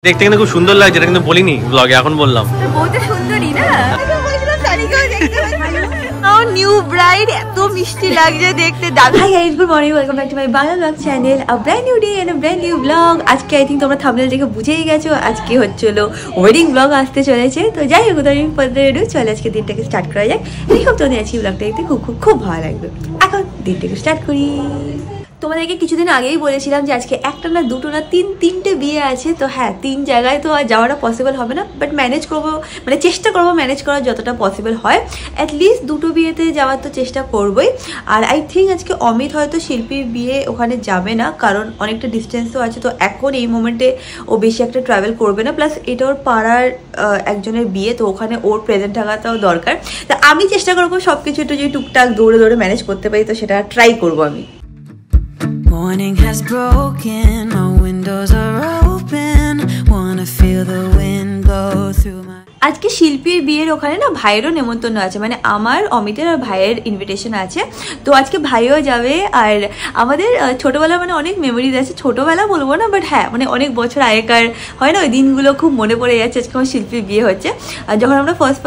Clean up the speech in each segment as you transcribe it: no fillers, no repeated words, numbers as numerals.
দেখতে কিন্তু খুব সুন্দর লাগছে, এটা কিন্তু বলিনি ব্লগে, এখন বললাম। বহুত সুন্দরই না, নিউ ব্রাইড এত মিষ্টি লাগছে দেখতে। Hi guys, good morning, welcome back to my Bangla blog channel, a brand new day and a brand new blog. আজকে আই থিঙ্ক তোমরা থাম্বনেল দেখে বুঝেই গেছো আজকে হচ্ছিল ওয়েডিং ব্লগ আসতে চলেছে। তো যাই হোক, চলে আজকে দিনটাকে স্টার্ট করা যাক। এই হোক তোমাদের আজকে ব্লগটা দেখতে খুব খুব খুব ভালো লাগবে। এখন দিনটাকে স্টার্ট করি। তোমাদেরকে কিছুদিন আগেই বলেছিলাম যে আজকে একটা না দুটো না তিনটে বিয়ে আছে। তো হ্যাঁ, 3 জায়গায় তো আর যাওয়াটা পসিবল হবে না, বাট ম্যানেজ করবো, মানে চেষ্টা করবো ম্যানেজ করার যতটা পসিবল হয়। অ্যাটলিস্ট দুটো বিয়েতে যাওয়ার তো চেষ্টা করবোই। আর আই থিঙ্ক আজকে অমিত হয়তো শিল্পীর বিয়ে ওখানে যাবে না, কারণ অনেকটা ডিস্টেন্সও আছে। তো এখন এই মোমেন্টে ও বেশি একটা ট্রাভেল করবে না, প্লাস এটা ওর পাড়ার একজনের বিয়ে, তো ওখানে ওর প্রেজেন্ট থাকাটাও দরকার। তা আমি চেষ্টা করবো সব কিছু একটু যদি টুকটাক দৌড়ে দৌড়ে ম্যানেজ করতে পারি, তো সেটা ট্রাই করবো আমি। Morning has broken, my windows are open, wanna feel the wind blow through my... আজকে শিল্পীর বিয়ের ওখানে না ভাইয়েরও নেমন্তন্ন আছে, মানে আমার অমিতের আর ভাইয়ের ইনভিটেশন আছে। তো আজকে ভাইও যাবে। আর আমাদের ছোটোবেলা মানে অনেক মেমোরিজ আছে, ছোটোবেলা বলবো না, বাট হ্যাঁ মানে অনেক বছর আগেকার হয় না, ওই দিনগুলো খুব মনে পড়ে যাচ্ছে। আজকে আমার শিল্পীর বিয়ে হচ্ছে। আর যখন আমরা ফার্স্ট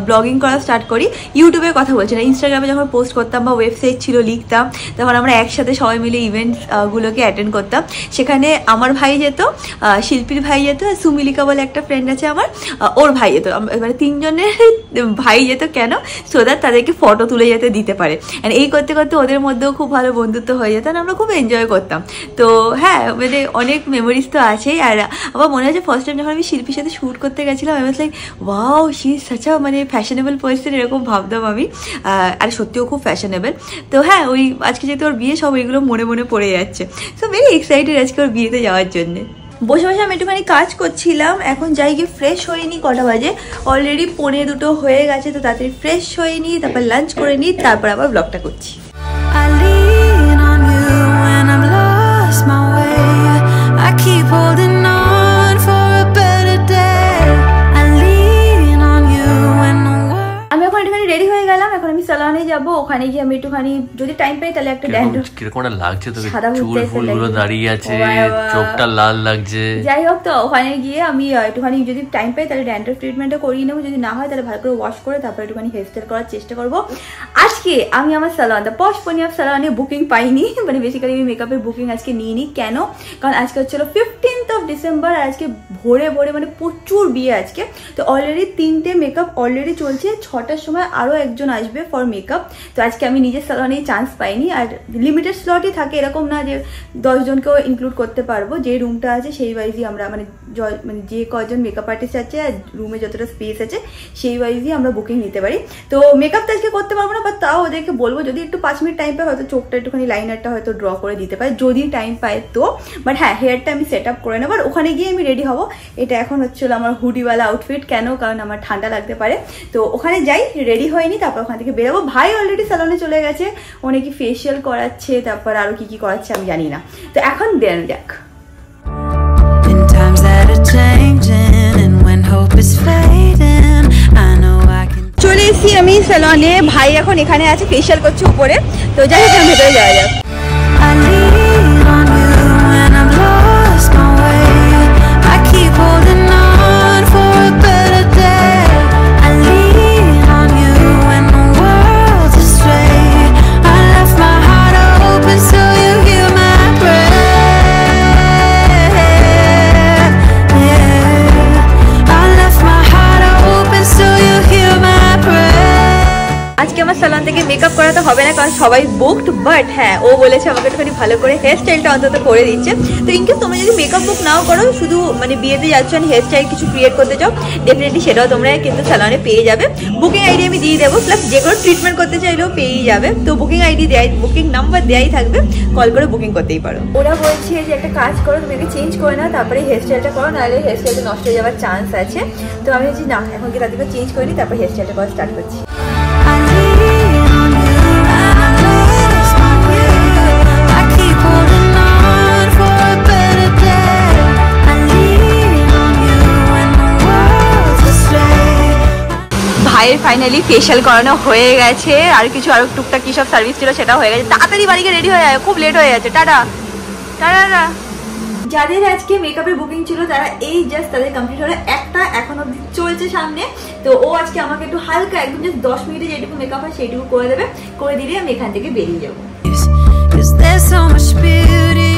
ব্লগিং করা স্টার্ট করি, ইউটিউবের কথা বলছি না, ইনস্টাগ্রামে যখন পোস্ট করতাম বা ওয়েবসাইট ছিল লিখতাম, তখন আমরা একসাথে সবাই মিলে ইভেন্টসগুলোকে অ্যাটেন্ড করতাম। সেখানে আমার ভাই যেত, শিল্পীর ভাই যেত, আর সুমিলিকা বলে একটা ফ্রেন্ড আছে আমার, ওর ভাই যেত। মানে 3 জনের ভাই যেত, কেন সো দ্যাট তাদেরকে ফটো তুলে যেতে দিতে পারে। অ্যান্ড এই করতে করতে ওদের মধ্যেও খুব ভালো বন্ধুত্ব হয়ে যেত, আমরা খুব এনজয় করতাম। তো হ্যাঁ, মানে অনেক মেমোরিজ তো আছেই। আর আমার মনে হচ্ছে ফার্স্ট টাইম যখন আমি শিল্পীর সাথে শ্যুট করতে গেছিলাম, আমি like wow, she is such a মানে ফ্যাশনেবল পার্সন, এরকম ভাবতাম আমি। আর সত্যিও খুব ফ্যাশনেবল। তো হ্যাঁ, ওই আজকে যেহেতু ওর বিয়ে, সব এইগুলো মনে মনে পড়ে যাচ্ছে। সো ভেরি এক্সাইটেড আজকে ওর বিয়েতে যাওয়ার জন্যে। বসে বসে আমি একটুখানি কাজ করছিলাম, এখন যাই গিয়ে ফ্রেশ হয়ে নিই। কটা বাজে? অলরেডি 1:45 হয়ে গেছে। তো তাড়াতাড়ি ফ্রেশ হয়ে নিই, তারপর লাঞ্চ করে নিই, তারপর আবার ব্লগটা করছি। I lean on you when I've lost my way, I keep holding on for a better day, I lean on you when the world... আমি এখন একটুখানি রেডি হয়ে গেলাম, এখন আমি সালনে যাব। ওখানে গিয়ে আমি একটুখানি যদি টাইম পাই তাহলে একটা ড্যান্ড্রফ, কিরকম লাগছে তোকে, চুলগুলো দাঁড়িয়ে আছে, চোখটা লাল লাগছে। যাই হোক, তো ওখানে গিয়ে আমি একটুখানি যদি টাইম পাই তাহলে ড্যান্ড্রফ ট্রিটমেন্টটা করিয়ে নেবো, যদি না হয় তাহলে ভালো করে ওয়াশ করে তারপর একটুখানি হেয়ার স্টাইল করার চেষ্টা করবো। আজকে আমি আমার সালন, দ্য পশ পনি অফ সালনে বুকিং পাইনি, মানে বেসিক্যালি আমি মেকআপের বুকিং আজকে নিইনি। কেন? কারণ আজকে হচ্ছিল 15th of December, আর আজকে ভোরে ভোরে মানে প্রচুর বিয়ে আজকে। তো অলরেডি 3টে মেকআপ অলরেডি চলছে, 6টার সময় আরও একজন আসবে ফর মেকআপ। তো আজকে আমি নিজের সালনেই চান্স পাইনি। আর লিমিটেড স্লটই থাকে, এরকম না যে 10 জনকেও ইনক্লুড করতে পারবো। যে রুমটা আছে সেই ওয়াইজই আমরা মানে যে কজন মেকআপ আর্টিস্ট আছে আর রুমে যতটা স্পেস আছে সেই ওয়াইজই আমরা বুকিং নিতে পারি। তো মেকআপ তো আজকে করতে পারবো না, বাট তাও ওদেরকে বলবো যদি একটু 5 মিনিট টাইম পায়, হয়তো চোখটা একটুখানি লাইনারটা হয়তো ড্র করে দিতে পারে যদি টাইম পায় তো। বাট হ্যাঁ, হেয়ারটা আমি সেট আপ করে নেবো, আর ওখানে গিয়ে আমি রেডি হবো। এটা এখন হচ্ছিল আমার হুডিওয়ালা আউটফিট। কেন? কারণ আমার ঠান্ডা লাগতে পারে। তো ওখানে যাই, রেডি হয়নি, তারপর ওখান থেকে বেরোবো। ভাই অলরেডি সালনে চলে গেছে, অনেকে ফেসিয়াল করাচ্ছে, তারপর আরো কি কি করাচ্ছে আমি জানি না। তো এখন বেরোনো যাক। চলে এসেছি আমি সালনে, ভাই এখন এখানে আছে, ফেসিয়াল করছে উপরে। তো যাই হোক, ভেতরে যাওয়া যাক। সালন থেকে মেকআপ করা তো হবে না, কারণ সবাই বুকড। বাট হ্যাঁ, ও বলেছে আমাকে একটুখানি ভালো করে হেয়ার স্টাইলটা অন্তত করে দিচ্ছে। তো ইনকেস তোমরা যদি মেকআপ বুক নাও করো, শুধু মানে বিয়েতে যাচ্ছ আর হেয়ার স্টাইল কিছু ক্রিয়েট করতে চাও, ডেফিনেটলি সেটাও তোমরা কিন্তু সালনে পেয়ে যাবে। বুকিং আইডি আমি দিয়ে দেবো, প্লাস যে কোনো ট্রিটমেন্ট করতে চাইলেও পেয়েই যাবে। তো বুকিং আইডি দেয়, বুকিং নাম্বার দেয়াই থাকবে, কল করে বুকিং করতেই পারো। ওরা বলছে যে একটা কাজ করো, তুমি আগে চেঞ্জ করে নাও, তারপরে হেয়ার স্টাইলটা করো, নাহলে হেয়ার স্টাইলটা নষ্ট হয়ে যাওয়ার চান্স আছে। তো আমি বলছি না, এখন কি তাদেরকে চেঞ্জ করে নিই, তারপর হেয়ার স্টাইলটা করা স্টার্ট করছি। ভাইয়ের ফাইনালি ফেশিয়াল করানো হয়ে গেছে, আর কিছু আরো টুকটাক কি সব সার্ভিস ছিল সেটাও হয়ে গেছে। তাড়াতাড়ি বাড়িকে রেডি হয়ে যায়, খুব লেট হয়ে যাচ্ছে। Tata tata. যাদের আজকে মেকআপের বুকিং ছিল তারা এই জাস্ট তাদের কমপ্লিট হলো, একটা এখন অব্দি চলছে সামনে। তো ও আজকে আমাকে একটু হালকা একদম জাস্ট 10 মিনিটে যেটুকু মেকআপ হয় সেইটুকু করে দেবে, করে দিলে আমি এখান থেকে বেরিয়ে যাবো। There's so much beauty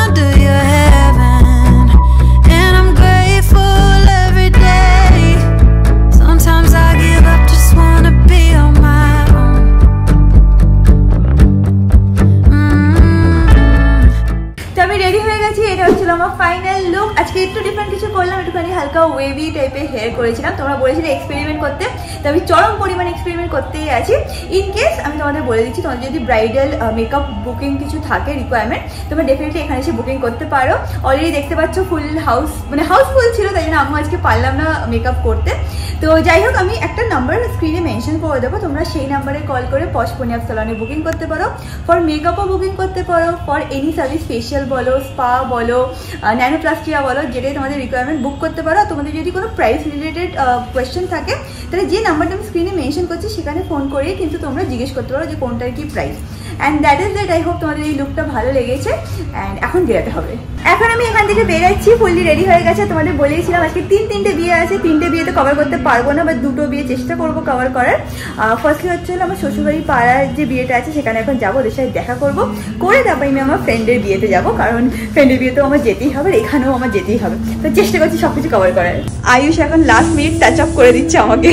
under your heaven, and I'm grateful every day. Sometimes I give up, just wanna be on my own. তো আমি রেডি হয়ে গেছি, এটা হচ্ছিল আমার ফাইনাল লুক। আজকে একটু ডিফারেন্ট কিছু করলাম, একটুখানি হালকা ওয়েভি টাইপের হেয়ার করেছিলাম। তোমরা বলেছিলে এক্সপেরিমেন্ট করতে, তো আমি চরম পরিমাণে এক্সপেরিমেন্ট করতেই আছি। ইন কেস আমি তোমাদের বলে দিচ্ছি, তোমাদের যদি ব্রাইডাল মেকআপ বুকিং কিছু থাকে রিকোয়ারমেন্ট, তোমরা ডেফিনেটলি এখানে এসে বুকিং করতে পারো। অলরেডি দেখতে পাচ্ছ ফুল হাউস, মানে হাউসফুল ছিল, তাই জন্য আমি আজকে পারলাম না মেকআপ করতে। তো যাই হোক, আমি একটা নাম্বার স্ক্রিনে মেনশন করে দেবো, তোমরা সেই নাম্বারে কল করে পশ পনিয়াব সালনে বুকিং করতে পারো। ফর মেকআপও বুকিং করতে পারো, ফর এনি সার্ভিস, ফেশিয়াল বলো, স্পা বলো, ন্যানোপ্লাস্টিয়া বলো, যেটাই তোমাদের রিকোয়ারমেন্ট বুক করতে পারো। তোমাদের যদি কোনো প্রাইস রিলেটেড কোয়েশ্চেন থাকে, তাহলে যে নাম্বারটা আমি স্ক্রিনে মেনশন করছি সেখানে ফোন করে কিন্তু তোমরা জিজ্ঞেস করতে পারো যে কোনটার কি price. And that is that. I hope তোমাদের এই লুকটা ভালো লেগেছে। অ্যান্ড এখন বেরোতে হবে। এখন আমি এখান থেকে বেরোচ্ছি, ফুললি রেডি হয়ে গেছে। তোমাদের বলেইছিলাম আজকে তিনটে বিয়ে আছে, 3টে বিয়েতে কভার করতে পারবো না, বা 2টো বিয়ে চেষ্টা করবো কভার করার। ফার্স্টলি হচ্ছে হলো আমার শ্বশুরবাড়ি পাড়ার যে বিয়েটা আছে সেখানে এখন যাবো, ওদের সাথে দেখা করবো, করে তারপর আমি আমার ফ্রেন্ডের বিয়েতে যাবো, কারণ ফ্রেন্ডের বিয়েতেও আমার যেতেই হবে, এখানেও আমার যেতেই হবে। তো চেষ্টা করছি সবকিছু কভার করার। আয়ুষ এখন লাস্ট মিনিট টাচ আপ করে দিচ্ছে আমাকে।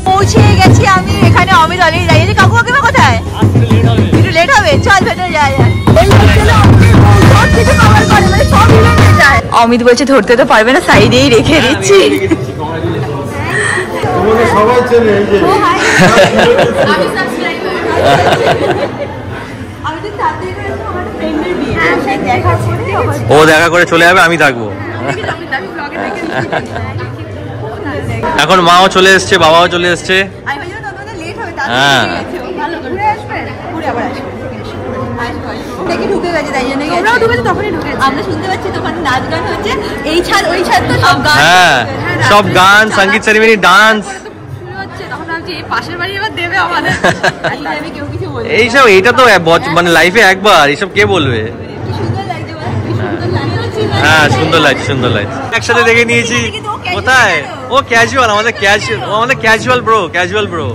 পৌঁছে গেছি আমি এখানে, অমিত অলরেডি দাঁড়িয়েছে। কাকু কাকিমা কোথায়? একটু লেট হবে, চল ভেতরে যাওয়া যায়। অমিত বলছে ধরতে তো পারবে না, সাইডেই রেখে দিচ্ছি। ও দেখা করে চলে যাবে, আমি থাকবো। এখন মাও চলে এসছে, বাবাও চলে এসছে। হ্যাঁ, ঢুকে গেছে, তাই জন্য আমরা শুনতে পাচ্ছি তখন নাচ গান হচ্ছে। এই ছাদ ওই ছাদ তো সব গান, হ্যাঁ সব গান, সঙ্গীত সেরেমনি, ডান্স। এইসব এইটা তো মানে লাইফে একবার, এইসব কে বলবে? হ্যাঁ সুন্দর লাগছে, সুন্দর লাগছে। একসাথে দেখে নিয়েছি। কোথায়? ও ক্যাজুয়াল, আমাদের ক্যাজুয়াল, ও আমাদের ক্যাজুয়াল ব্রো, ক্যাজুয়াল ব্রো।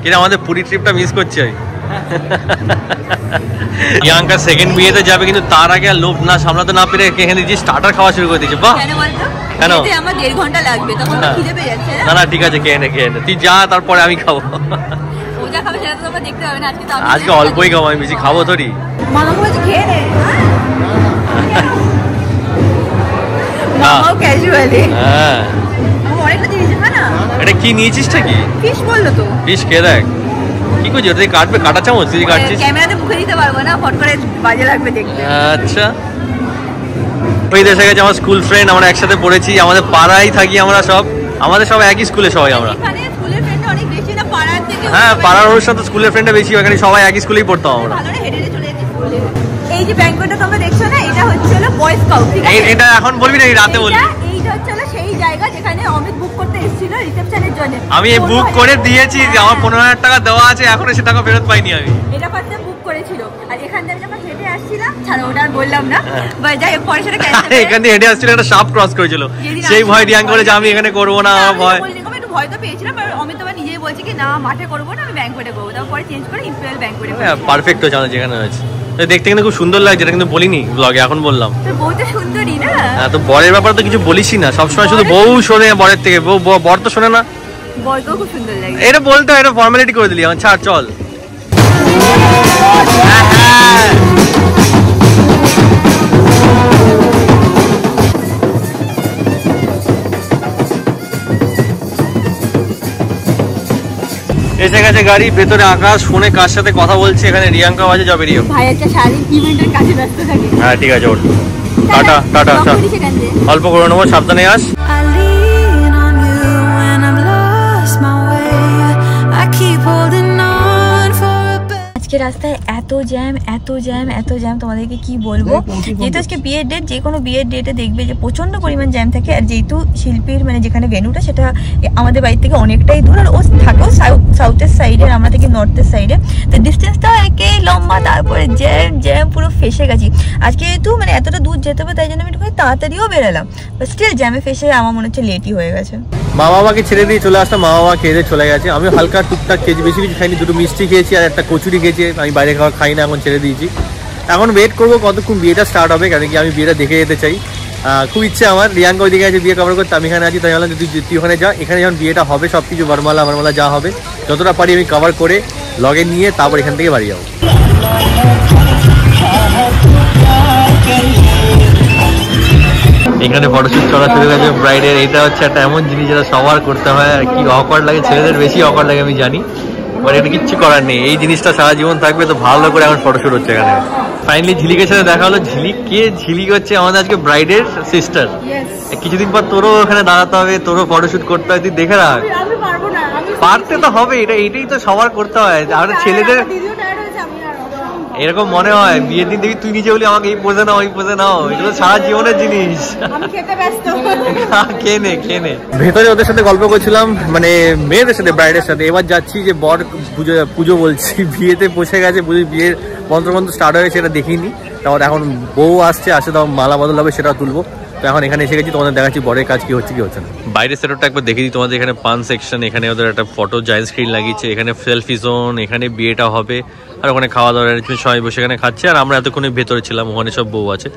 কিনা আমাদের পুরী ট্রিপটা মিস করছি আমি। প্রিয়াঙ্কা সেকেন্ড বিয়েতে যাবে, কিন্তু তার আগে লোভ না সামলাতে না পেরে এখানে যে স্টার্টার খাওয়া শুরু করে দিয়েছে। বাহ, কেন? আমার 1.5 ঘন্টা লাগবে, তখন খিদে পেয়ে যাচ্ছে। না না ঠিক আছে, খেয়ে নে খেয়ে নে, তুই যা, তারপরে আমি খাবো। ও যা খাবে সেটা তো তোমরা দেখতে হবে না। আজকে অল্পই খাবো, আমি বেশি খাবো তোরই। মামা বলছে খেয়ে নে। মামাও ক্যাজুয়ালি। হ্যাঁ অনেকটা জিনিস না। এটা কি নিয়েছিসটা কি? ফিশ বললো তো। ফিশ খেয়ে দেখ। কি করছিস? ওটা কাটবে, কাটা চামচ তুই কাটছিস? ক্যামেরাতে মুখে দিতে পারবো না, ফট করে বাজে লাগবে দেখতে। আচ্ছা, ওই দেশে গেছে আমার স্কুল ফ্রেন্ড, আমরা একসাথে পড়েছি, আমাদের পাড়ায় থাকি আমরা সব, আমাদের সব একই স্কুলে সবাই আমরা। হ্যাঁ পাড়ার অনুষ্ঠান তো স্কুলের ফ্রেন্ডটা বেশি, ওখানে সবাই একই স্কুলেই পড়তাম আমরা। এই যে ব্যাংকটা তোমরা দেখছো না, এটা হচ্ছে হলো বয় স্কাউট, ঠিক আছে? এটা এখন বলবি না, রাতে বলবি। এইটা হচ্ছে হলো সেই জায়গা যেখানে অমিত বুক করতে এসেছিল রিসেপশনের জন্য। আমি এই বুক করে দিয়েছি, আমার 15,000 টাকা দেওয়া আছে, এখনো সে টাকা ফেরত পাইনি আমি। এটা ফার্স্টে বুক করেছিল, আর এখান থেকে যখন হেঁটে আসছিলাম, ছাড়ো ওটা আর বললাম না, বাট যাই হোক পরে সেটা ক্যান্সেল। এখান থেকে হেঁটে আসছিল, একটা সাপ ক্রস করেছিল, সেই ভয় রিয়াং করে যে আমি এখানে করবো না, আমার ভয়। একটু ভয় তো পেয়েছিলাম, আর অমিত তো নিজেই বলছে কি না মাঠে করবো না, আমি ব্যাংকোয়েটে করবো। তারপরে চেঞ্জ করে ইম্পেরিয়াল ব্যাংকোয়েটে। পারফেক্ট হয়েছে আমাদের যেখানে হয়েছে। দেখতে কিন্তু খুব সুন্দর লাগছে, এটা কিন্তু বলিনি ব্লগে, এখন বললাম। তোর বউটা সুন্দরী না? হ্যাঁ, তো বরের ব্যাপারে তো কিছু বলিসই না, সবসময় শুধু বউ শোনে বরের থেকে, বর তো শোনে না। বরকেও খুব সুন্দর লাগে। এটা বলতে এটা ফর্মালিটি করে দিলি, এখন ছাড় চল। এসে গেছে গাড়ি, ভেতরে আকাশ, ফোনে কার সাথে কথা বলছে, এখানে রিয়াঙ্কা বাজে, যাবে রিও। ভাই একটা শারীরিক ইভেন্টের কাছে ব্যস্ত থাকে। হ্যাঁ ঠিক আছে, ওর টাটা টাটা। অল্প করে নেবো, সাবধানে আস। আজকে রাস্তায় এত জ্যাম তোমাদেরকে কি বলবো। যেহেতু আজকে বিয়ের ডেট, যে কোনো বিয়ের ডেটে দেখবে যে প্রচন্ড পরিমাণ জ্যাম থাকে। আর যেহেতু শিল্পীর মানে যেখানে ভেন্যুটা সেটা আমাদের বাড়ি থেকে অনেকটাই দূর, আর ও থাকেও সাউথের সাইডে আর আমরা থেকে নর্থের সাইডে, তো ডিস্টেন্সটা একেই লম্বা। তারপরে জ্যাম পুরো ফেসে গেছি। আজকে যেহেতু মানে এতটা দূর যেতে হবে তাই জন্য আমি একটু তাড়াতাড়িও বেরোলাম, বাট স্টিল জ্যামে ফেসে আমার মনে হচ্ছে লেটই হয়ে গেছে। মা বাবাকে ছেড়ে দিয়ে চলে আসলাম, মা বাবা খেয়ে চলে গেছে। আমি হালকা টুকটাক খেয়েছি, বেশি কিছু খাইনি, দুটো মিষ্টি খেয়েছি আর একটা কচুরি খেয়েছি। আমি বাইরে খাওয়া খাই না, এখন ছেড়ে দিয়েছি। এখন ওয়েট করবো কতক্ষণ বিয়েটা স্টার্ট হবে, কারণ কি আমি বিয়েটা দেখে যেতে চাই। খুব ইচ্ছে আমার। রিয়াঙ্কা ওইদিকে আছে বিয়ে কভার করতে, আমি এখানে আছি, তাই বললাম তুই ওখানে যা। এখানে যখন বিয়েটা হবে সব কিছু বরমালা যা হবে যতটা পারি আমি কভার করে লগে নিয়ে তারপর এখান থেকে বাড়ি যাবো। এখানে ফটোশুট করা শুরু গেছে ব্রাইডের। এটা হচ্ছে একটা এমন জিনিস যেটা সবার করতে হয়, আর কি অকওয়ার্ড লাগে, ছেলেদের বেশি অকওয়ার্ড লাগে আমি জানি, বাট এটা কিচ্ছু করার নেই। এই জিনিসটা সারা জীবন থাকবে, তো ভালো করে এখন ফটোশুট হচ্ছে এখানে। ফাইনালি ঝিলিকের সাথে দেখা হলো। ঝিলিক হচ্ছে আমাদের আজকে ব্রাইডের সিস্টার। কিছুদিন পর তোরও ওখানে দাঁড়াতে হবে, তোরও ফটোশুট করতে হয়, তুই দেখে রাখ। পারতে তো হবে, এটাই তো সবার করতে হয়। আমাদের ছেলেদের এরকম মনে হয় বিয়ের দিন দেখি তুই নিজে বলি আমাকে এই পোজে নাও, এই পোজে নাও, এগুলো সারা জীবনের জিনিস। খেয়ে নে। ভেতরে ওদের সাথে গল্প করছিলাম, মানে মেয়েদের সাথে, ব্রাইডের সাথে। এবার যাচ্ছি যে বর পুজো বলছি, বিয়েতে বসে গেছে, বিয়ের মন্ত্র স্টার্ট হয়েছে, সেটা দেখিনি। তারপর এখন বউ আসছে তখন মালা বদল হবে, সেটা তুলবো। তো এখন এখানে এসে গেছি, তোমাদের দেখাচ্ছি বরের কাজ কি হচ্ছে না। বাইরের সেটআপটা একবার দেখে দিই তোমাদের। এখানে পান সেকশন, এখানে ওদের একটা ফটো জায়েন্ট স্ক্রিন লাগিয়েছে, এখানে সেলফি জোন, এখানে বিয়েটা হবে, আর ওখানে খাওয়া দাওয়ার অ্যারেঞ্জমেন্ট সবাই বসে এখানে খাচ্ছে। আর আমরা এতক্ষণে ভেতরে ছিলাম, ওখানে সব বউ আছে,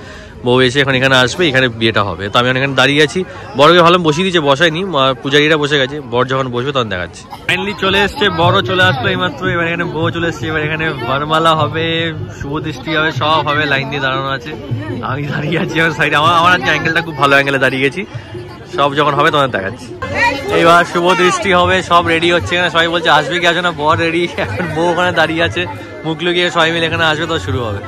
বউ এসে এখন এখানে আসবে, এখানে বিয়েটা হবে। তো আমি এখানে দাঁড়িয়ে আছি, বরকে ভালো বসিয়ে দিয়েছে, বসায়নি, পূজারীরা বসে গেছে। বর যখন বসবে তখন দেখাচ্ছি। ফাইনালি চলে এসছে, বড় চলে আসলো এইমাত্র। এবার এখানে বউ চলে এসছে, এবার এখানে বরমালা হবে, শুভ দৃষ্টি হবে, সব হবে। লাইন দিয়ে দাঁড়ানো আছে, আমি দাঁড়িয়ে আছি আমার সাইডে। আমার আজকে অ্যাঙ্গেলটা খুব ভালো অ্যাঙ্গেলে দাঁড়িয়ে গেছি। সব যখন হবে তখন দেখাচ্ছি। এইবার শুভ দৃষ্টি হবে, সব রেডি হচ্ছে এখানে। সবাই বলছে আসবে কি আসবে না, বর রেডি, এখন বউ ওখানে দাঁড়িয়ে আছে, মুখ লুকিয়ে সবাই মিলে এখানে আসবে, তো শুরু হবে।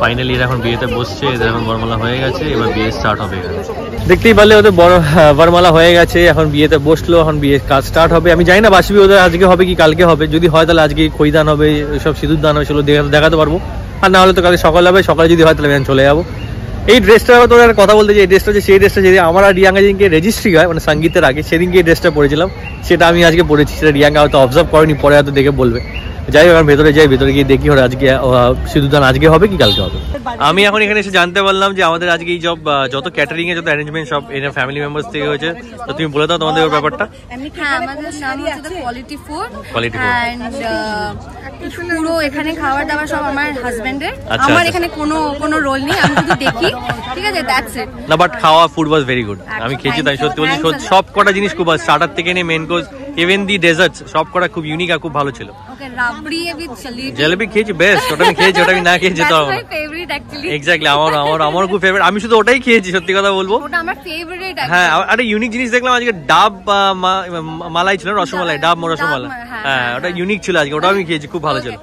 ফাইনালি এরা এখন বিয়েতে বসছে, এদের এখন বরমালা হয়ে গেছে, এবার বিয়ে স্টার্ট হবে। এখানে দেখতেই পারলে ওদের বরমালা হয়ে গেছে, এখন বিয়েতে বসলো, এখন বিয়ের কাজ স্টার্ট হবে। আমি জানি না বাসবি ওদের আজকে হবে কি কালকে হবে, যদি হয় তাহলে আজকে খৈদান হবে, সব সিঁদুর দান হবে, সেগুলো দেখাতে পারবো। আর না হলে তো কালকে সকাল হবে, সকালে যদি হয় তাহলে আমি চলে যাবো। এই ড্রেসটা তোর কথা বলতে যে এই ড্রেসটা সেই ড্রেসটা যদি আমার আর রিয়াঙ্কা যেদিনকে রেজিস্ট্রি হয়, মানে সঙ্গীতের আগে, সেদিনকে এই ড্রেসটা পরেছিলাম, সেটা আমি আজকে পরেছি। সেটা রিয়াঙ্কা হয়তো অবজার্ভ করেনি, পরে হয়তো দেখে বলবে। যাই হোক, ভেতরে যাই, ভেতরে গিয়ে দেখি ওরা আজকে সিঁদুরদান আজকে হবে কি কালকে হবে। আমি এখন এখানে এসে জানতে পারলাম যে আমাদের আজকে এই যত ক্যাটারিং এর যত অ্যারেঞ্জমেন্ট সব এর ফ্যামিলি মেম্বার্স থেকে হয়েছে। তো তুমি বলে দাও তোমাদের ব্যাপারটা। হ্যাঁ, আমাদের নাম হচ্ছে কোয়ালিটি ফুড এন্ড পুরো এখানে খাবার দাবার সব আমার হাজবেন্ডের। আমার এখানে কোনো রোল নেই, আমি শুধু দেখি, ঠিক আছে, দ্যাটস ইট। না, বাট খাওয়া ফুড ওয়াজ ভেরি গুড। আমি খেয়েছি, তাই সত্যি বলছি, সব কটা জিনিস খুব, স্টার্টার থেকে নিয়ে main course, even the desserts, সব কটা খুব ইউনিক আর খুব ভালো ছিল। ওকে, রাবড়ি উইথ জলেবি খেয়েছি, বেস্ট। ওটা আমি খেয়েছি, ওটা আমি না খেয়ে যেতে পারবো না। Favourite actually. এক্স্যাক্টলি, আমার খুব ফেভারিট। আমি শুধু ওটাই খেয়েছি, সত্যি কথা বলবো, ওটা আমার ফেভারিট। হ্যাঁ, একটা ইউনিক জিনিস দেখলাম আজকে, ডাব মালাই ছিল, রসমালাই, ডাব রসমালাই। হ্যাঁ, ওটা ইউনিক ছিল আজকে, ওটা আমি খেয়েছি, খুব ভালো ছিল।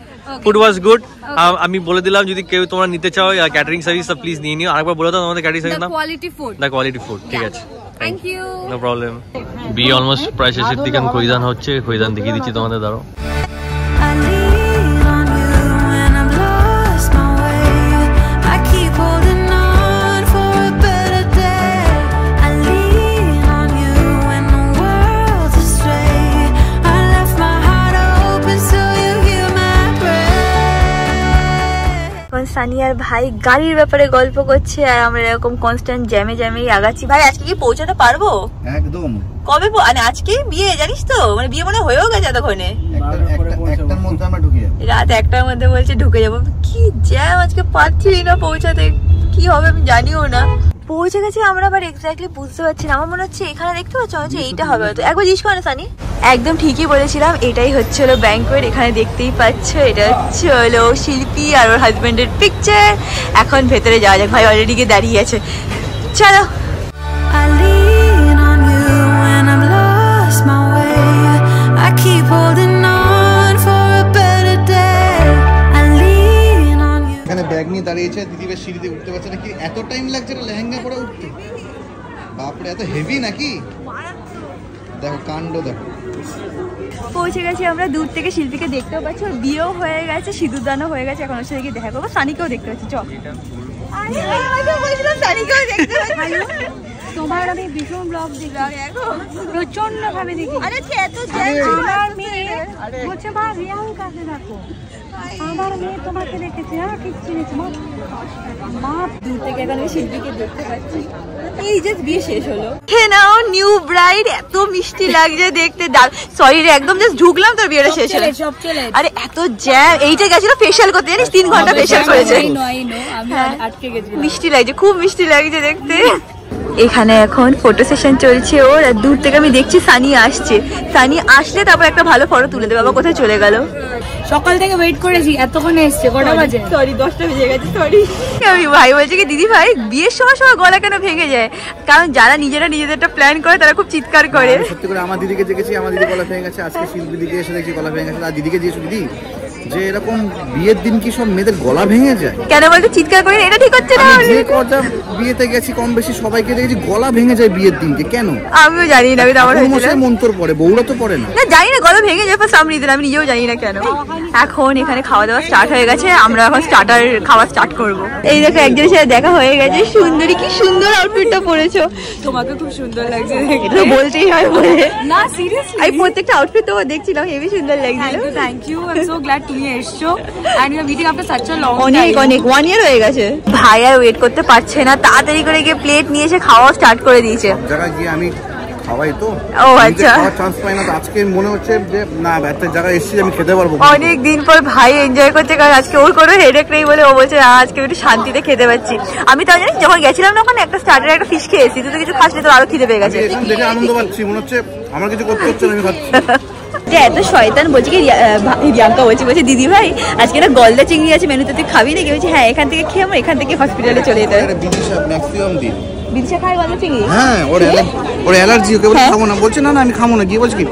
Food was good. আমি বলে দিলাম যদি কেউ তোমরা নিতে চাও ক্যাটারিং সার্ভিস, প্লিজ নিয়ে নিও। আরেকবার বলে দাও তোমাদের ক্যাটারিং সার্ভিস নাম। The quality food. ঠিক আছে, থ্যাংক ইউ, নো প্রবলেম। বিয়ে অলমোস্ট প্রায় শেষের দিকে, আমি খৈদান হচ্ছে, খৈদান দেখিয়ে দিচ্ছি তোমাদের। দাঁড়াও। সানি আর ভাই গাড়ির ব্যাপারে গল্প করছে, আর আমরা এরকম কনস্ট্যান্ট জ্যামেই আগাচ্ছি। ভাই আজকে কি পৌঁছাতে পারবো? একদম। কবে? মানে আজকে বিয়ে, জানিস তো, মানে বিয়ে মনে হয়েও গেছে এতক্ষণে। রাত 1টার মধ্যে বলছে ঢুকে যাবো। কি জ্যাম আজকে, পারছি না পৌঁছাতে, কি হবে আমি জানিও না। পৌঁছে গেছি আমরা, আবার এক্স্যাক্টলি বুঝতে পারছি না। আমার মনে হচ্ছে এখানে দেখতে পাচ্ছ হচ্ছে এইটা হবে হয়তো। একবার জিজ্ঞেস করে না সানি। একদম ঠিকই বলেছিলাম, এটাই হচ্ছে হলো ব্যাংকোয়েট। এখানে দেখতেই পাচ্ছ এটা হচ্ছে হলো শিল্পী আর ওর হাজবেন্ডের পিকচার। এখন ভেতরে যাওয়া যাক, ভাই অলরেডি গিয়ে দাঁড়িয়ে আছে, চলো। I lean on you when I've lost my way. I keep holding on for a better day. I lean on you. এখানে ব্যাগ নিয়ে দাঁড়িয়েছে, দিদি বেশ সিঁড়িতে উঠতে পারছে নাকি? এত টাইম লাগছে না লেহেঙ্গা পরে উঠতে? বাপরে, এত হেভি নাকি? দেখো কাণ্ড দেখো। পৌঁছে গেছি আমরা, দূর থেকে শিল্পীকে দেখতেও পাচ্ছি, ওর বিয়েও হয়ে গেছে, সিঁদুরদানও হয়ে গেছে। এখন ওর সাথে গিয়ে দেখা করবো, সানিকেও দেখতে পাচ্ছি। চল তোমার আমি ভীষণ ব্লগ দিলাম, প্রচন্ড ভাবে দেখি। আমার মেয়ে বলছে মা রিয়াং কাছে দেখো, আমার মেয়ে তোমাকে দেখেছে, হ্যাঁ ঠিক চিনেছি মা। দূর থেকে এখন আমি শিল্পীকে দেখতে পাচ্ছি। এই যে বিয়ে শেষ হলো, নাও নিউ ব্রাইড, এত মিষ্টি লাগছে দেখতে। সরি রে, একদম জাস্ট ঢুকলাম তোর বিয়েটা শেষ হলো। আরে এত জ্যাম, এইটা গেছিল ফেশিয়াল করতে, জানিস 3 ঘন্টা ফেশিয়াল করেছে। মিষ্টি লাগছে, খুব মিষ্টি লাগছে দেখতে। এখানে এখন ফটো সেশন চলছে ওর, আর দূর থেকে আমি দেখছি সানি আসছে। সানি আসলে তারপর একটা ভালো ফটো তুলে দেবে। বাবা কোথায় চলে গেল? সকাল থেকে ওয়েট করেছি, এতক্ষণে এসছে। কটা বাজে? সরি 10টা বেজে গেছে, সরি। আমি ভাই বলছি কি দিদি ভাই বিয়ের সময় গলা কেন ভেঙে যায়? কারণ যারা নিজেদেরটা প্ল্যান করে তারা খুব চিৎকার করে। সত্যি করে আমার দিদিকে দেখেছি, আমার দিদি গলা ভেঙে গেছে। আজকে শিল্পী দিদি এসে দেখছি গলা ভেঙে গেছে। আর দিদিকে দিয়েছো দিদি যে এরকম বিয়ের দিন কি সব মেয়েদের গলা ভেঙে যায়? কেন বলতে চিৎকার করে? এটা ঠিক হচ্ছে না। যে কটা বিয়েতে গেছি কম বেশি সবাইকে দেখেছি গলা ভেঙে যায় বিয়ের দিনকে, কেন? আমিও জানি না, আমি তো আমার মশাই মন্তর পড়ে, বউরা তো পড়ে না। না জানি না, গলা ভেঙে যায় সামনে দিন, আমি নিজেও জানি না কেন। এখন এখানে খাওয়া দাওয়া স্টার্ট হয়ে গেছে, আমরা এখন স্টার্টার খাওয়া স্টার্ট করব। এই দেখো একজনের সাথে দেখা হয়ে গেছে, সুন্দরী, কি সুন্দর আউটফিটটা পরেছো। তোমাকে খুব সুন্দর লাগছে, এটা বলতেই হয় বলে না সিরিয়াসলি। আমি প্রত্যেকটা আউটফিট তো দেখছিলাম, হেভি সুন্দর লাগছিল। Thank you, I am so glad তুমি এসছো। and you are meeting after such a long time. অনেক 1 ইয়ার হয়ে গেছে। ভাই আর ওয়েট করতে পারছে না, তাড়াতাড়ি করে গিয়ে প্লেট নিয়ে এসে খাওয়া স্টার্ট করে দিয়েছে। জায়গায় গিয়ে আমি খাওয়াই তো, ও আচ্ছা, চান্স পাই না। আজকে মনে হচ্ছে যে না একটা জায়গায় এসেছি আমি খেতে পারবো। অনেক দিন পর ভাই এনজয় করতে, কারণ আজকে ওর কোনো হেডেক নেই বলে ও বলছে আজকে একটু শান্তিতে খেতে পাচ্ছি। আমি তাও জানি যখন গেছিলাম না ওখানে একটা স্টার্টার একটা ফিশ খেয়েছি, তুই তো কিছু খাসনি, তো আরো খিদে পেয়ে গেছে। দেখে আনন্দ পাচ্ছি, মনে হচ্ছে আমার কিছু করতে হচ্ছে না, আমি খাচ্ছি। যে এত শয়তান বলছি কি রিয়াঙ্কা বলছে দিদি ভাই আজকে একটা গলদা চিংড়ি আছে মেনুতে, তুই খাবি নাকি? বলছি হ্যাঁ, এখান থেকে খেয়ে আমার এখান থেকে হসপিটালে চলে যেতে হবে। ম্যাক্সিমাম দিন বিদিশা খায় গলদা চিংড়ি? হ্যাঁ, ওর অ্যালার্জি, ওকে বলে খাবো না। বলছে না আমি খাবো না। গিয়ে বলছি কি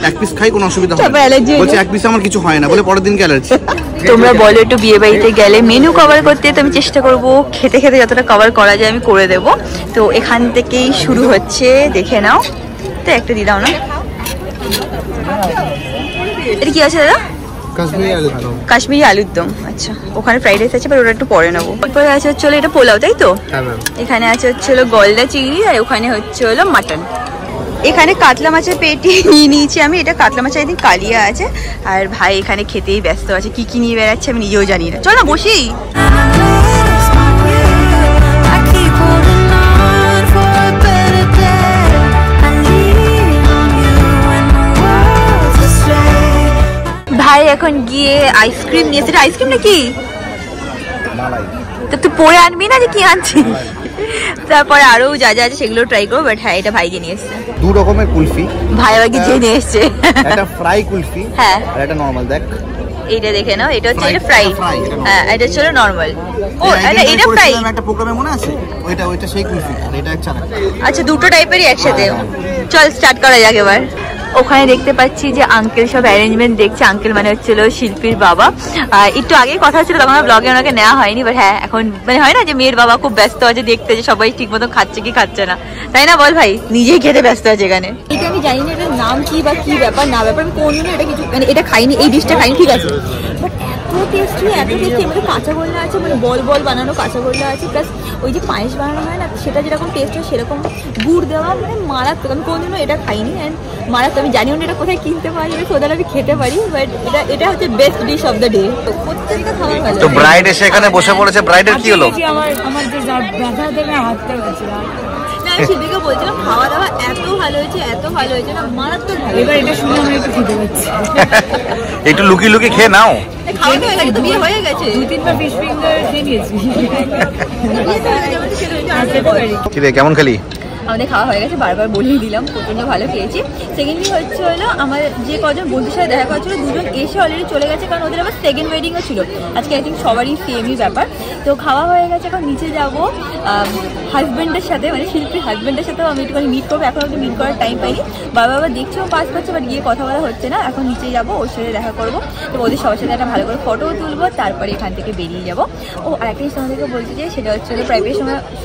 এক পিস খাই, কোনো অসুবিধা হবে না। বলছে এক পিস আমার কিছু হয় না, বলে পরের দিনকে অ্যালার্জি। তোমরা বলো একটু বিয়ে বাড়িতে গেলে মেনু কভার করতে, তো আমি চেষ্টা করবো খেতে খেতে যতটা কভার করা যায় আমি করে দেবো। তো এখান থেকেই শুরু হচ্ছে, দেখে নাও। তো একটা দিয়ে দাও না। এটা কি আছে দাদা? কাশ্মীরি আলুর দম। আচ্ছা, ওখানে ফ্রাইড রাইস আছে, ওটা একটু পরে নেবো। এরপরে আছে হচ্ছে এটা পোলাও, তাই তো? এখানে আছে হচ্ছে গলদা চিংড়ি, আর ওখানে হচ্ছে হলো মাটন। এখানে কাতলা মাছের পেটি নিয়ে নিয়েছি আমি। এটা কাতলা মাছের একদিন কালিয়া আছে, আর ভাই এখানে খেতেই ব্যস্ত আছে। কি কি নিয়ে বেড়াচ্ছে আমি নিজেও জানি না। চল না বসি। ভাই এখন গিয়ে আইসক্রিম নিয়েছে। আইসক্রিম নাকি? তো তুই পরে আনবি না যে কি আনছিস? তারপরে আরো যা যা আছে সেগুলো ট্রাই করবো। বাট হ্যাঁ, এটা ভাইকে নিয়ে এসছে। 2 রকমের কুলফি ভাই আবার কি নিয়ে এসছে। একটা ফ্রাই কুলফি, হ্যাঁ, আর একটা নরমাল। দেখ এইটা দেখে নাও, এটা হচ্ছে এটা ফ্রাই, হ্যাঁ এটা ছিল নরমাল। ও এটা ফ্রাই, একটা প্রোগ্রামে মনে আছে ওইটা সেই কুলফি, আর এটা একটা। আচ্ছা, দুটো টাইপেরই একসাথে। চল স্টার্ট করা যাক এবার। ওখানে দেখতে পাচ্ছি যে আঙ্কেল সব অ্যারেঞ্জমেন্ট দেখছে। আঙ্কেল মানে হচ্ছিল শিল্পীর বাবা। একটু আগে কথা হচ্ছিল, তখন আমার ব্লগে ওনাকে নেওয়া হয়নি। বাট হ্যাঁ, এখন মানে হয় না যে মেয়ের বাবা খুব ব্যস্ত আছে দেখতে যে সবাই ঠিক মতো খাচ্ছে কি খাচ্ছে না, তাই না বল ভাই? নিজেই খেতে ব্যস্ত আছে এখানে। এটা আমি জানি না এটার নাম কি বা কি ব্যাপার না ব্যাপার, আমি কোনদিনও এটা কিছু মানে এটা খাইনি, এই ডিশটা খাইনি, ঠিক আছে। বাট এত টেস্টি, মানে কাঁচা গোল্লা আছে, মানে বল বানানো কাঁচা গোল্লা আছে, প্লাস ওই যে পায়েস বানানো হয় না, সেটা যেরকম টেস্ট হয় সেরকম গুড় দেওয়া, মানে মারাত্মক। আমি কোনদিনও এটা খাইনি, অ্যান্ড মারাত্মক। আমি জানিও না এটা কোথায় কিনতে পারি, কোথায় আমি খেতে পারি, বাট এটা হচ্ছে best dish of the day. প্রত্যেকটা খাবার ভালো। তো ব্রাইড এসে এখানে বসে পড়েছে। ব্রাইডের কি হলো? আমার যে ব্যথা দেবে হাতটা গেছে। শিল্পীকে বলছিলাম খাওয়া দাওয়া এত ভালো হয়েছে না, মারাত্মক ভালো। এবার এটা শুনে আমরা একটু খেতে পাচ্ছি। একটু লুকিয়ে লুকিয়ে খেয়ে নাও। খাওয়া হয়ে গেছে তো, বিয়ে হয়ে গেছে। 2-3বার ফিশ ফিঙ্গার খেয়ে নিয়েছি। কি রে কেমন খেলি? আমাদের খাওয়া হয়ে গেছে, বারবার বলেই দিলাম, প্রচণ্ড ভালো খেয়েছি। সেকেন্ডলি হলো আমার যে কজন বন্ধুর সাথে দেখা করা ছিল, দুজন এসে অলরেডি চলে গেছে, কারণ ওদের আবার সেকেন্ড ওয়েডিংও ছিল আজকে। আই থিঙ্ক সবারই সেমই ব্যাপার। তো খাওয়া হয়ে গেছে, এখন নিচে যাবো হাজব্যান্ডের সাথে, মানে শিল্পীর হাজব্যান্ডের সাথেও আমি একটুখানি মিট করবো। এখন ওকে মিট করার টাইম পাইনি, বাবা দেখছেও পাস করছে, বাট গিয়ে কথা বলা হচ্ছে না। এখন নিচে যাবো, ওর সাথে দেখা করবো, তো ওদের সবার সাথে একটা ভালো করে ফটোও তুলবো, তারপরে এখান থেকে বেরিয়ে যাবো। ও আরেকটা জিনিস তোমাদেরকে বলছি যে সেটা হচ্ছে প্রাইভেট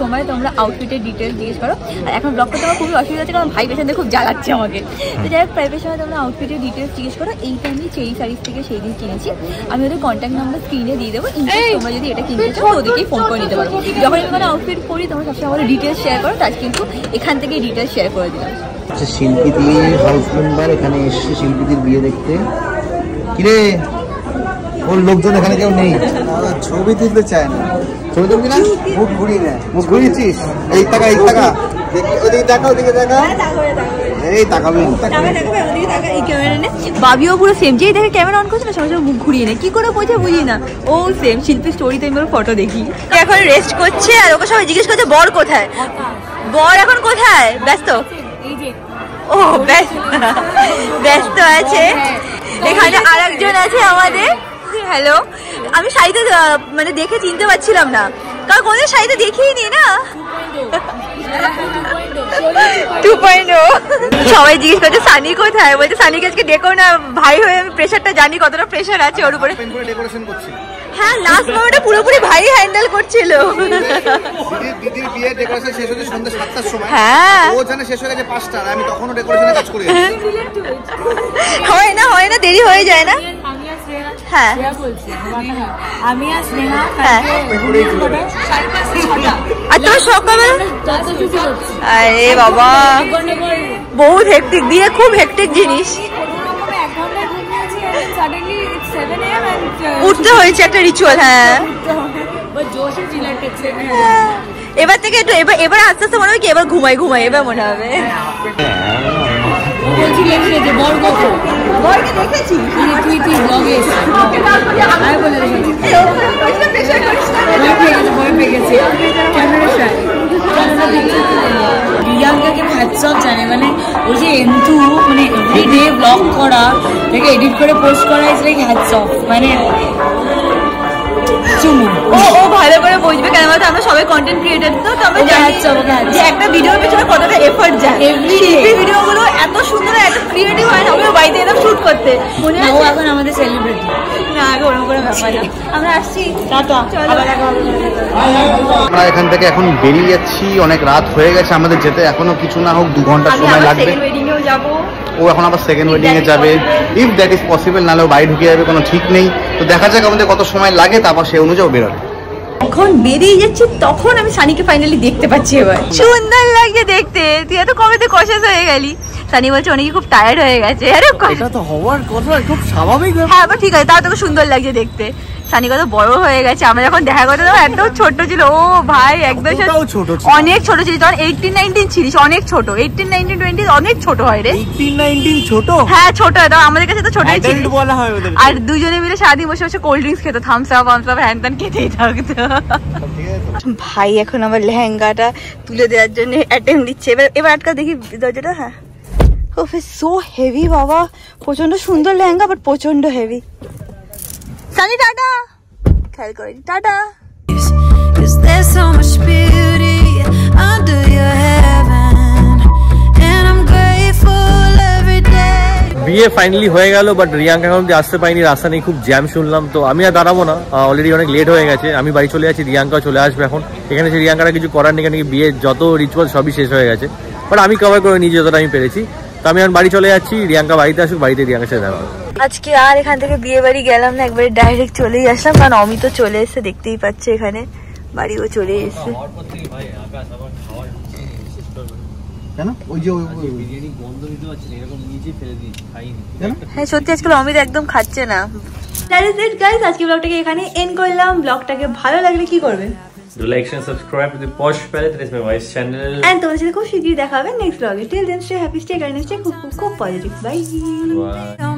সময় তোমরা আউটফিটের ডিটেলস জিজ্ঞেস করো। আর এখন ব্লগটা তোমার খুবই অসুবিধা হচ্ছে, কারণ ভাই পেছনে খুব জ্বালাচ্ছে আমাকে। তো যাই হোক, প্রাইভেট সময় তোমরা আউটফিটের ডিটেলস জিজ্ঞেস করো। এইটা আমি চেরি শাড়িজ থেকে সেই দিন কিনেছি, আমি ওদের কন্ট্যাক্ট নাম্বার স্ক্রিনে দিয়ে দেবো। ইনকেস তোমরা যদি এটা কিনতে চাও ওদেরকেই ফোন করে নিতে পারো। যখন আমি কোনো আউটফিট পরি তোমরা সবসময় আমাদের ডিটেলস শেয়ার করো, তার কিন্তু এখান থেকে ডিটেলস শেয়ার করে দিলাম। আচ্ছা, শিল্পীদি হাউস মেম্বার এখানে এসছে শিল্পীদির বিয়ে দেখতে। কিরে ওর লোকজন এখানে কেউ নেই? ছবি তুলতে চায় না। ছবি তুলবি না? মুখ ঘুরিয়ে নেয়। মুখ ঘুরিয়েছিস? এই টাকা ওদিকে দেখা, ওদিকে দেখা, এই তাকাবি। বাবিও পুরো সেম, যেই দেখে ক্যামেরা অন করছে না সঙ্গে সঙ্গে মুখ ঘুরিয়ে নেয়, কি করে বোঝে বুঝি না। ও সেম শিল্পী স্টোরিতে আমি ওর ফটো দেখি। এখন রেস্ট করছে, আর ওকে সবাই জিজ্ঞেস করছে বর কোথায়, বর এখন কোথায়, ব্যস্ত। ও ব্যস্ত আছে। এখানে আরেকজন আছে আমাদের। হ্যালো, আমি শাড়িতে মানে দেখে চিনতে পারছিলাম না, কারণ কোনদিন শাড়িতে দেখিয়ে নি না। 2.0 সবাই জিজ্ঞেস করছে সানি কোথায়, বলছে সানিকে আজকে ডেকো না, ভাই হয়ে আমি প্রেশারটা জানি কতটা প্রেশার আছে ওর উপরে। হ্যাঁ, লাস্ট মোমেন্টে পুরোপুরি ভাই হ্যান্ডেল করছিল। দিদির বিয়ে ডেকোরেশন শেষ হচ্ছে সন্ধ্যা 7টার সময়। হ্যাঁ, ও জানে শেষ হয়ে গেছে 5টা, আমি তখনও ডেকোরেশনে কাজ করি। হয় না দেরি হয়ে যায় না। হ্যাঁ, আমি আর স্নেহা আর তোমার সকালবেলা, আরে বাবা বহুত হেক্টিক, বিয়ে খুব হেক্টিক জিনিস। উঠতে হয়েছে একটা রিচুয়াল। হ্যাঁ, এবার থেকে একটু এবার আস্তে আস্তে মনে হবে কি এবার ঘুমাই এবার মনে হবে। রিয়াঙ্কাকে হ্যাটস অফ জানে, মানে ওই যে এন্থু, মানে এভরিডে ব্লগ করা থেকে এডিট করে পোস্ট করা, ইজ লাইক হ্যাটস অফ। মানে ও ভালো করে বুঝবে, কেন বলতো আমরা সবাই কন্টেন্ট ক্রিয়েটর, তো আমরা জানি যে একটা ভিডিওর পেছনে কতটা এফর্ট যায়। এই ভিডিওগুলো এত সুন্দর, এত ক্রিয়েটিভ হয় না, আমিও বাড়িতে এলাম শুট করতে। মনে হয় ও এখন আমাদের সেলিব্রিটি না, আগে ওরকম করে ব্যাপার না। আমরা আসছি, টাটা। আমরা এখান থেকে এখন বেরিয়ে যাচ্ছি, অনেক রাত হয়ে গেছে আমাদের যেতে, এখনো কিছু না হোক 2 ঘন্টা সময় লাগবে। সেকেন্ড ওয়েডিংয়েও যাবো, ও এখন আবার সেকেন্ড ওয়েডিং এ যাবে, ইফ দ্যাট ইজ পসিবল, নাহলে ও বাড়ি ঢুকে যাবে, কোনো ঠিক নেই। তো দেখা যাক আমাদের কত সময় লাগে, তারপর সে অনুযায়ী বেরোবে। এখন বেরিয়ে যাচ্ছি, তখন আমি সানিকে ফাইনালি দেখতে পাচ্ছি। এবার সুন্দর লাগছে দেখতে। তুই এত কবেতে কষাস হয়ে গেলি। সানি বলছে অনেকে খুব টায়ার্ড হয়ে গেছে। আরে এটা তো হওয়ার কথা, খুব স্বাভাবিক। হ্যাঁ, আবার ঠিক আছে, তাও তোকে সুন্দর লাগছে দেখতে। সানি কত বড় হয়ে গেছে, আমরা যখন দেখা করতে যাবো একদম ছোট ছিল। ও ভাই একদম অনেক ছোট ছিল, তখন 18-19 ছিলিস, অনেক ছোট। 18-19-20 অনেক ছোট হয় রে। 18-19 ছোট? হ্যাঁ ছোট হয়, তখন আমাদের কাছে তো ছোটই ছিল। বলা হয় ওদের। আর দুজনে মিলে সারাদিন বসে বসে কোল্ড ড্রিঙ্কস খেতো, থামস আপ হ্যান ত্যান খেতেই থাকতো। ভাই এখন আমার লেহেঙ্গাটা তুলে দেওয়ার জন্য অ্যাটেম্প দিচ্ছে। এবার আটকা দেখি দরজাটা। হ্যাঁ, ওহ সো হেভি বাবা, প্রচন্ড সুন্দর লেহেঙ্গা, বাট প্রচন্ড হেভি। সানি টাটা, খেয়াল করে tata. Is there so much beauty under your heaven? And I'm grateful every day. বিয়ে ফাইনালি হয়ে গেল, বাট রিয়াঙ্কা এখন আসতে পাইনি, রাস্তা নেই, খুব জ্যাম শুনলাম। তো আমি আর দাঁড়াবো না, অলরেডি অনেক লেট হয়ে গেছে, আমি বাড়ি চলে যাচ্ছি। রিয়াঙ্কাও চলে আসবে এখন। এখানে সে রিয়াঙ্কাটা কিছু করার নেই, কেন কি বিয়ের যত রিচুয়াল সবই শেষ হয়ে গেছে, বাট আমি কভার করে নিয়েছি যতটা আমি পেরেছি। তো আমি এখন বাড়ি চলে যাচ্ছি, রিয়াঙ্কা বাড়িতে আসুক, বাড়িতে রিয়াঙ্কার সাথে দেখা। আজকে আর এখান থেকে বিয়ে বাড়ি গেলাম না, একবারে ডাইরেক্ট চলেই আসলাম, কারণ অমিত চলে এসে দেখতেই পাচ্ছে এখানে বাড়িও চলে এসে। হ্যাঁ সত্যি আজকাল অমিত একদম খাচ্ছে না। আজকে ব্লগটাকে এখানে এন্ড করলাম। ব্লগটাকে ভালো লাগলে কি করবে? Do like and subscribe to the Posh Palette. That is my wife's channel. And তোমাদের সাথে খুব শীঘ্রই দেখা হবে নেক্সট ব্লগে। Till then, stay happy, stay kind, stay খুব positive. Bye. Bye.